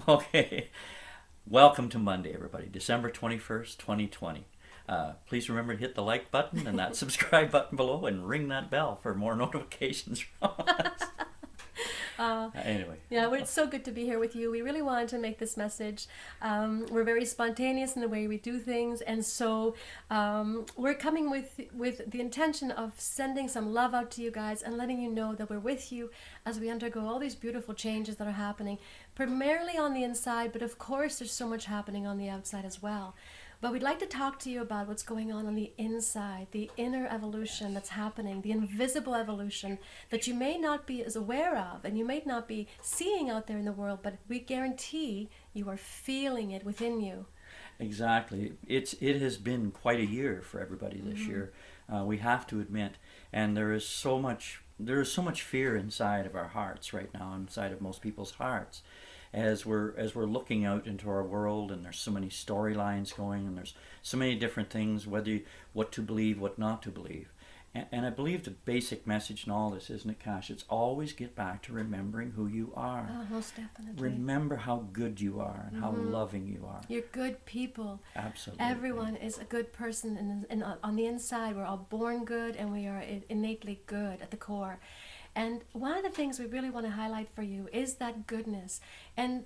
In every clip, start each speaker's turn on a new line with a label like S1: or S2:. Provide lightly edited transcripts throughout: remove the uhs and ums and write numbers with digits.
S1: Okay. Welcome to Monday, everybody. December 21st, 2020. Please remember to hit the like button and that subscribe button below and ring that bell for more notifications from us. Anyway.
S2: Yeah, well, it's so good to be here with you. We really wanted to make this message. We're very spontaneous in the way we do things, and so we're coming with the intention of sending some love out to you guys and letting you know that we're with you as we undergo all these beautiful changes that are happening, primarily on the inside, but of course there's so much happening on the outside as well. But we'd like to talk to you about what's going on the inside, the inner evolution that's happening, the invisible evolution that you may not be as aware of and you may not be seeing out there in the world, but we guarantee you are feeling it within you.
S1: Exactly. It has been quite a year for everybody this year. We have to admit, and there is so much fear inside of our hearts right now, inside of most people's hearts, as we're looking out into our world, and there's so many storylines going, and there's so many different things, what to believe, what not to believe. And I believe the basic message in all this, isn't it, Cash? It's always get back to remembering who you are.
S2: Oh, most definitely.
S1: Remember how good you are and how loving you are.
S2: You're good people.
S1: Absolutely.
S2: Everyone is a good person, and on the inside, we're all born good, and we are innately good at the core. And one of the things we really want to highlight for you is that goodness, and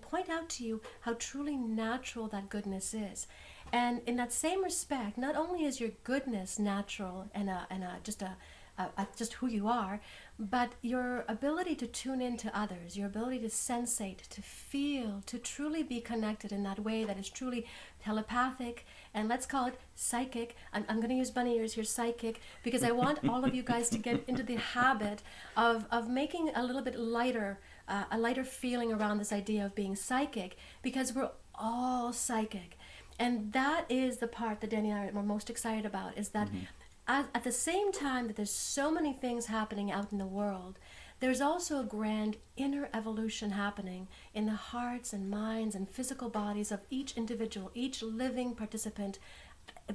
S2: point out to you how truly natural that goodness is. And in that same respect, not only is your goodness natural and just who you are, but your ability to tune into others, your ability to sensate, to feel, to truly be connected in that way that is truly telepathic, and let's call it psychic. I'm going to use bunny ears here, psychic, because I want all of you guys to get into the habit of making a little bit lighter, a lighter feeling around this idea of being psychic, because we're all psychic. And that is the part that Danny and I are most excited about, is that at the same time that there's so many things happening out in the world, there's also a grand inner evolution happening in the hearts and minds and physical bodies of each individual, each living participant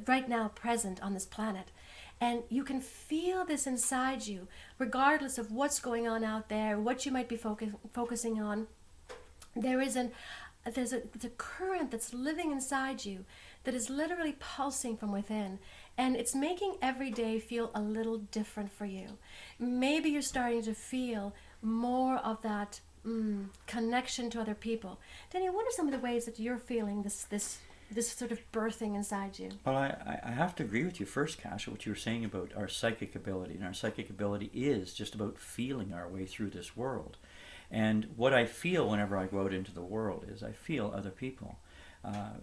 S2: right now present on this planet. And you can feel this inside you, regardless of what's going on out there, what you might be focusing on. There's a current that's living inside you that is literally pulsing from within, and it's making every day feel a little different for you. Maybe you're starting to feel more of that connection to other people. Danny, what are some of the ways that you're feeling this sort of birthing inside you?
S1: Well, I have to agree with you first, Kasia, what you were saying about our psychic ability. And our psychic ability is just about feeling our way through this world. And what I feel whenever I go out into the world is I feel other people.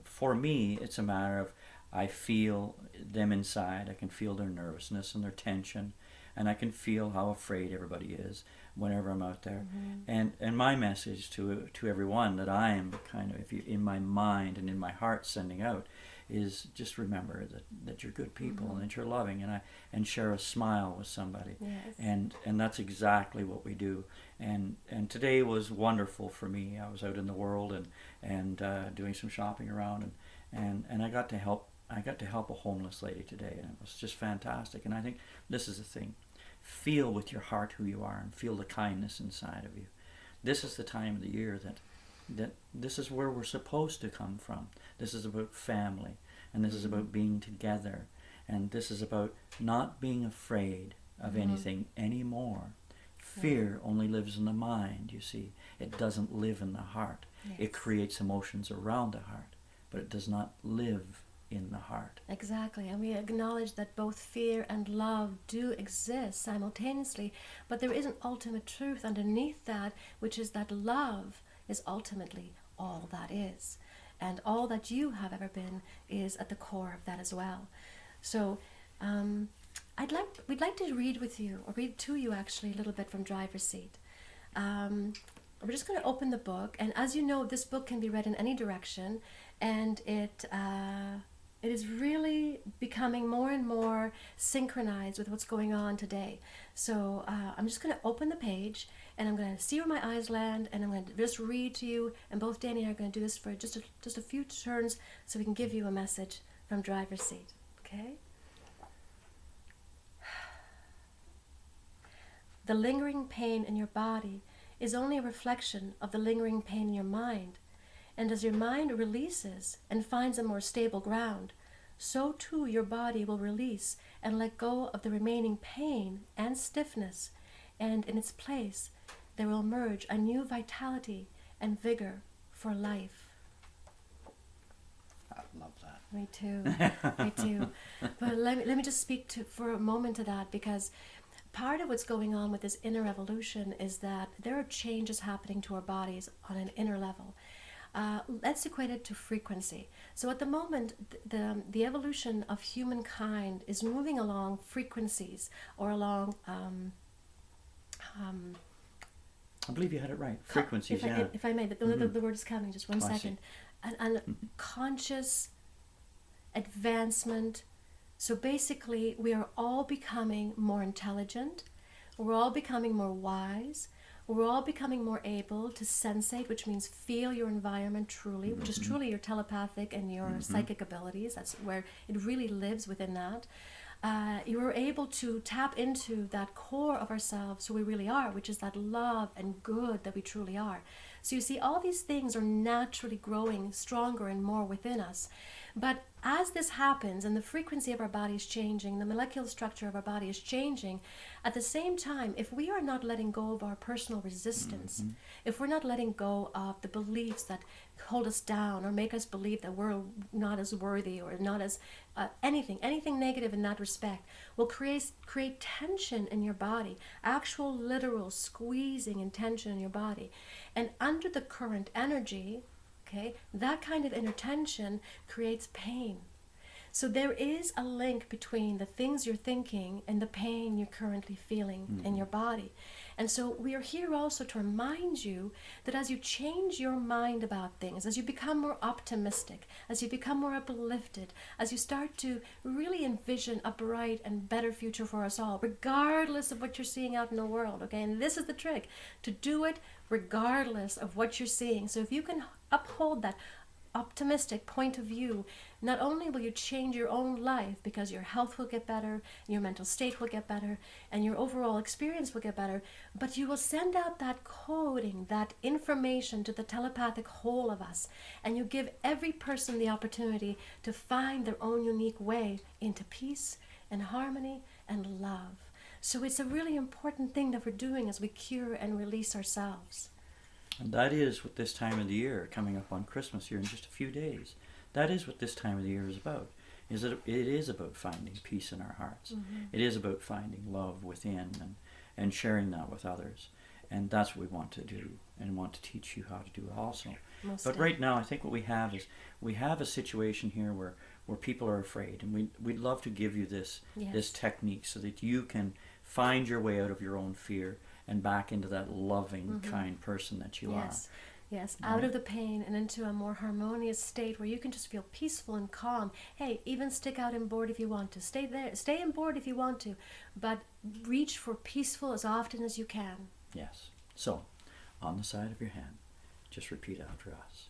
S1: For me, it's a matter of I feel them inside. I can feel their nervousness and their tension, and I can feel how afraid everybody is whenever I'm out there. And my message to everyone that I am kind of, if you, in my mind and in my heart sending out, is just remember that you're good people and that you're loving, and share a smile with somebody.
S2: Yes.
S1: And that's exactly what we do. And today was wonderful for me. I was out in the world and doing some shopping around, and I got to help a homeless lady today, and it was just fantastic. And I think this is the thing. Feel with your heart who you are and feel the kindness inside of you. This is the time of the year that this is where we're supposed to come from. This is about family, and this is about being together, and this is about not being afraid of anything anymore. Fear only lives in the mind, you see. It doesn't live in the heart.
S2: Yes.
S1: It creates emotions around the heart, but it does not live in the heart.
S2: Exactly, and we acknowledge that both fear and love do exist simultaneously, but there is an ultimate truth underneath that, which is that love is ultimately all that is, and all that you have ever been is at the core of that as well. So we'd like to read to you actually a little bit from Driver's Seat. We're just going to open the book, and as you know, this book can be read in any direction, and it is really becoming more and more synchronized with what's going on today. So I'm just going to open the page, and I'm going to see where my eyes land, and I'm going to just read to you, and both Danny and I are going to do this for just a few turns so we can give you a message from Driver's Seat. Okay? The lingering pain in your body is only a reflection of the lingering pain in your mind. And as your mind releases and finds a more stable ground, so too your body will release and let go of the remaining pain and stiffness, and in its place there will emerge a new vitality and vigor for life.
S1: I love that.
S2: Me too. Me too. But let me just speak for a moment to that, because part of what's going on with this inner evolution is that there are changes happening to our bodies on an inner level. Let's equate it to frequency. So at the moment, the evolution of humankind is moving along frequencies, or along
S1: I believe you had it right. Frequencies, yeah.
S2: if I may, the word is coming, just one second. And conscious advancement. So basically, we are all becoming more intelligent. We're all becoming more wise. We're all becoming more able to sensate, which means feel your environment truly, which is truly your telepathic and your psychic abilities. That's where it really lives, within that. You are able to tap into that core of ourselves, who we really are, which is that love and good that we truly are. So you see, all these things are naturally growing stronger and more within us. But as this happens, and the frequency of our body is changing, the molecular structure of our body is changing, at the same time, if we are not letting go of our personal resistance, if we're not letting go of the beliefs that hold us down or make us believe that we're not as worthy, or not as anything negative in that respect, will create tension in your body, actual literal squeezing and tension in your body. And under the current energy, okay, that kind of inner tension creates pain. So there is a link between the things you're thinking and the pain you're currently feeling in your body. And so we are here also to remind you that as you change your mind about things, as you become more optimistic, as you become more uplifted, as you start to really envision a bright and better future for us all, regardless of what you're seeing out in the world, okay? And this is the trick, to do it regardless of what you're seeing. So if you can uphold that optimistic point of view, not only will you change your own life, because your health will get better, your mental state will get better, and your overall experience will get better, but you will send out that coding, that information to the telepathic whole of us, and you give every person the opportunity to find their own unique way into peace and harmony and love. So it's a really important thing that we're doing as we cure and release ourselves.
S1: And that is what this time of the year, coming up on Christmas here in just a few days, that is what this time of the year is about. It is about finding peace in our hearts. It is about finding love within, and sharing that with others. And that's what we want to do, and want to teach you how to do also. But right now, I think what we have is, we have a situation here where people are afraid, and we'd love to give you this technique so that you can find your way out of your own fear and back into that loving, kind person that you are.
S2: Yes, out of the pain and into a more harmonious state where you can just feel peaceful and calm. Hey, even stick out in board if you want to. Stay there, stay in board if you want to, but reach for peaceful as often as you can.
S1: Yes. So, on the side of your hand, just repeat after us.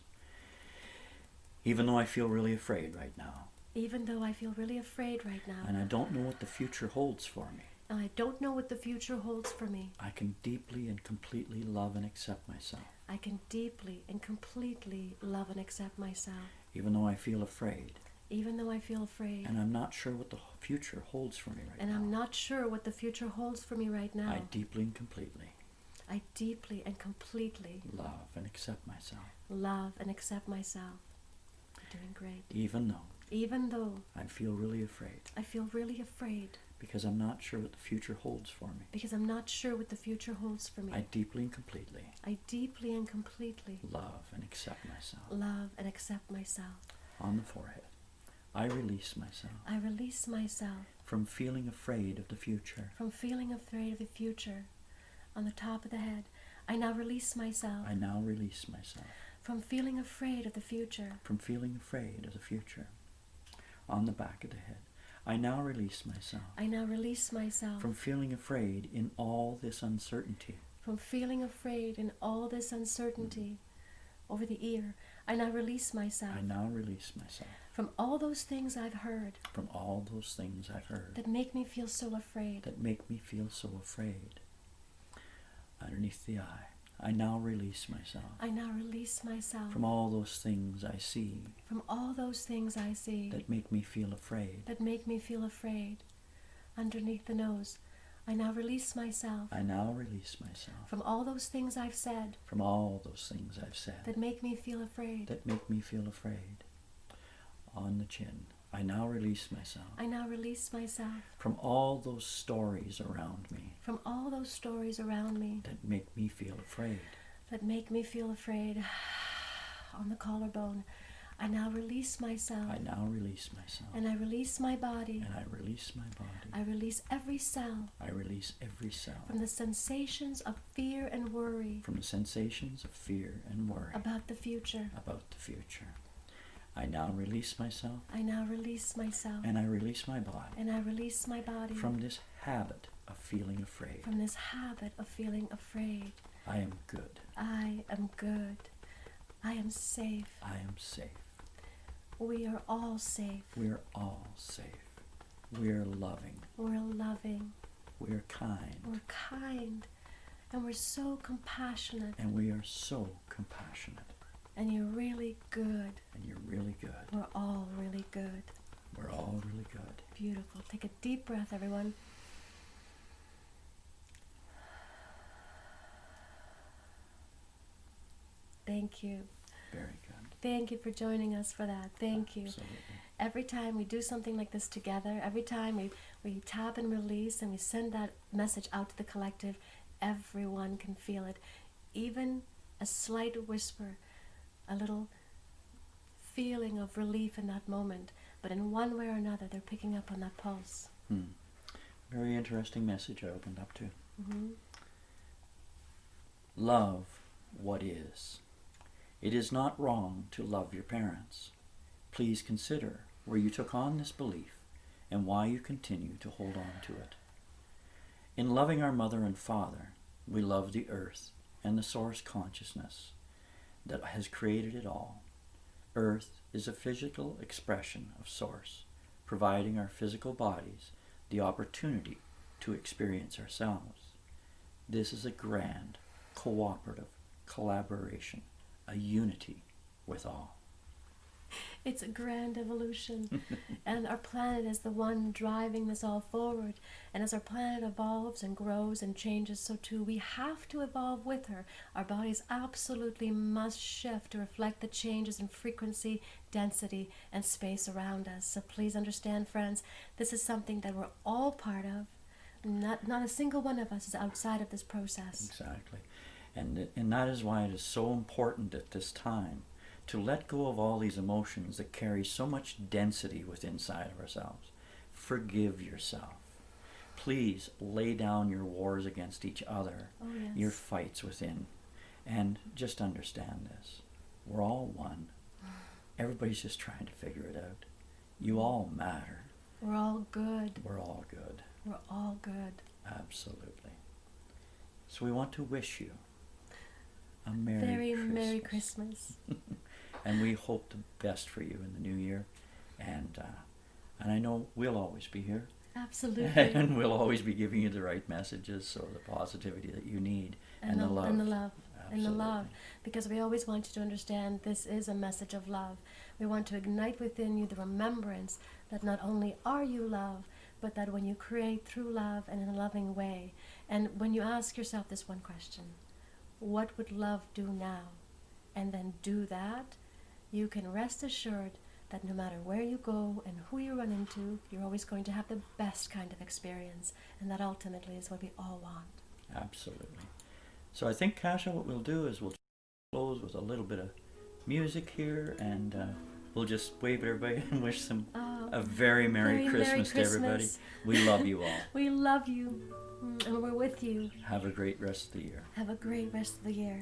S1: Even though I feel really afraid right now.
S2: Even though I feel really afraid right now.
S1: And I don't know what the future holds for me.
S2: I don't know what the future holds for me.
S1: I can deeply and completely love and accept myself.
S2: I can deeply and completely love and accept myself.
S1: Even though I feel afraid.
S2: Even though I feel afraid.
S1: And I'm not sure what the future holds for me right now.
S2: And I'm not sure what the future holds for me right now.
S1: I deeply and completely love and accept myself.
S2: Love and accept myself. You're doing great.
S1: Even though
S2: I
S1: feel really afraid.
S2: I feel really afraid.
S1: Because I'm not sure what the future holds for me.
S2: Because I'm not sure what the future holds for me.
S1: I deeply and completely
S2: love
S1: and accept myself.
S2: Love and accept myself.
S1: On the forehead, I release myself.
S2: I release myself.
S1: From feeling afraid of the future.
S2: From feeling afraid of the future. On the top of the head, I now release myself.
S1: I now release myself.
S2: From feeling afraid of the future.
S1: From feeling afraid of the future. On the back of the head, I now release myself.
S2: I now release myself.
S1: From feeling afraid in all this uncertainty.
S2: From feeling afraid in all this uncertainty. Over the ear, I now release myself.
S1: I now release myself.
S2: From all those things I've heard.
S1: From all those things I've heard.
S2: That make me feel so afraid.
S1: That make me feel so afraid. Underneath the eye, I now release myself
S2: I now release myself
S1: from all those things I see
S2: from all those things I see
S1: that make me feel afraid.
S2: that make me feel afraid. Underneath the nose, I now release myself
S1: I now release myself
S2: from all those things I've said
S1: from all those things I've said
S2: that make me feel afraid.
S1: that make me feel afraid. On the chin, I now release myself
S2: I now release myself
S1: from all those stories around me
S2: from all those stories around me
S1: that make me feel afraid.
S2: that make me feel afraid. On the collarbone, I now release myself.
S1: I now release myself.
S2: And I release my body.
S1: And I release my body.
S2: I release every cell
S1: I release every cell
S2: from the sensations of fear and worry
S1: from the sensations of fear and worry
S2: about the future.
S1: about the future. I now release myself
S2: I now release myself.
S1: and I release my body
S2: And I release my body
S1: from this habit of feeling afraid.
S2: from this habit of feeling afraid.
S1: I am good.
S2: I am good. I am safe.
S1: I am safe.
S2: We are all safe.
S1: We are all safe. We are loving.
S2: We're loving.
S1: We are kind.
S2: We're kind. And we're so compassionate.
S1: And we are so compassionate.
S2: And you're really good.
S1: And you're really good.
S2: We're all really good.
S1: We're all really good.
S2: Beautiful. Take a deep breath, everyone. Thank you.
S1: Very good.
S2: Thank you for joining us for that. Thank you.
S1: Absolutely.
S2: Every time we do something like this together, every time we tap and release and we send that message out to the collective, everyone can feel it. Even a slight whisper, a little feeling of relief in that moment. But in one way or another, they're picking up on that pulse.
S1: Very interesting message I opened up to.
S2: Mm-hmm.
S1: Love what is. It is not wrong to love your parents. Please consider where you took on this belief and why you continue to hold on to it. In loving our mother and father, we love the earth and the source consciousness that has created it all. Earth is a physical expression of source, providing our physical bodies the opportunity to experience ourselves. This is a grand, cooperative collaboration, a unity with all.
S2: It's a grand evolution. And our planet is the one driving this all forward. And as our planet evolves and grows and changes, so too we have to evolve with her. Our bodies absolutely must shift to reflect the changes in frequency, density, and space around us. So please understand, friends, this is something that we're all part of. Not a single one of us is outside of this process.
S1: Exactly. And that is why it is so important at this time to let go of all these emotions that carry so much density within inside of ourselves. Forgive yourself. Please lay down your wars against each other, your fights within, and just understand this. We're all one. Everybody's just trying to figure it out. You all matter.
S2: We're all good.
S1: We're all good.
S2: We're all good.
S1: Absolutely. So we want to wish you a Merry
S2: Very
S1: Christmas.
S2: Merry Christmas.
S1: And we hope the best for you in the new year. And I know we'll always be here.
S2: Absolutely.
S1: And we'll always be giving you the right messages, so the positivity that you need and the love.
S2: And the love.
S1: Absolutely.
S2: And the love. Because we always want you to understand this is a message of love. We want to ignite within you the remembrance that not only are you love, but that when you create through love and in a loving way, and when you ask yourself this one question, what would love do now? And then do that, you can rest assured that no matter where you go and who you run into, you're always going to have the best kind of experience. And that ultimately is what we all want.
S1: Absolutely. So I think, Kasha, what we'll do is we'll close with a little bit of music here, and we'll just wave at everybody and wish them a very Merry Christmas to everybody. We love you all.
S2: We love you, and we're with you.
S1: Have a great rest of the year.
S2: Have a great rest of the year.